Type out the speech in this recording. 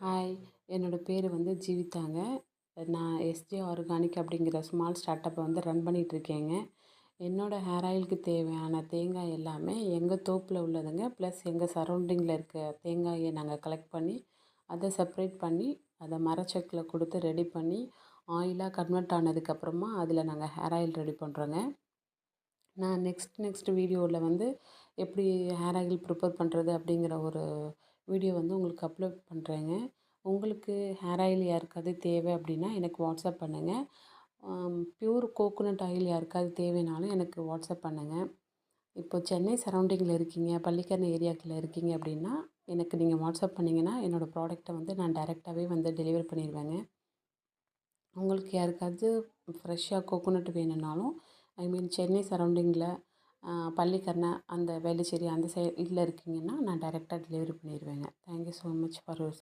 Hi, என்னோடய பேர் வந்து ஜீவிதாங்க. நான் எஸ்ஜே ஆர்கானிக் அப்படிங்கிற ஸ்மால் ஸ்டார்ட்டப்பை வந்து ரன் பண்ணிகிட்ருக்கேங்க. என்னோடய ஹேர் ஆயிலுக்கு தேவையான தேங்காய் எல்லாமே எங்கள் தோப்பில் உள்ளதுங்க. ப்ளஸ் எங்கள் சரௌண்டிங்கில் இருக்க தேங்காயை நாங்கள் கலெக்ட் பண்ணி அதை செப்ரேட் பண்ணி அதை மரச்செக்கில் கொடுத்து ரெடி பண்ணி ஆயிலாக கன்வெர்ட் ஆனதுக்கப்புறமா அதில் நாங்கள் ஹேர் ஆயில் ரெடி பண்ணுறோங்க. நான் நெக்ஸ்ட் வீடியோவில் வந்து எப்படி ஹேர் ஆயில் ப்ரிப்பேர் பண்ணுறது அப்படிங்கிற ஒரு வீடியோ வந்து உங்களுக்கு அப்லோட் பண்ணுறேங்க. உங்களுக்கு ஹேர் ஆயில் யாருக்காவது தேவை அப்படின்னா எனக்கு வாட்ஸ்அப் பண்ணுங்கள். ப்யூர் கோகோனட் ஆயில் யாருக்காவது தேவைனாலும் எனக்கு வாட்ஸ்அப் பண்ணுங்கள். இப்போ சென்னை சரௌண்டிங்கில் இருக்கீங்க, பள்ளிக்கரணை ஏரியாக்கில் இருக்கீங்க அப்படின்னா எனக்கு நீங்கள் வாட்ஸ்அப் பண்ணிங்கன்னா என்னோடய ப்ராடக்ட்டை வந்து நான் டைரெக்டாகவே வந்து டெலிவரி பண்ணிடுவேங்க. உங்களுக்கு யாருக்காவது ஃப்ரெஷ்ஷாக கோகோனட் வேணும்னாலும் சென்னை சரௌண்டிங்கில் பள்ளிக்கரணை அந்த வேளச்சேரி அந்த சைடில் இருக்கீங்கன்னா நான் டைரெக்டாக டெலிவரி பண்ணிடுவேங்க. Thank you so much for your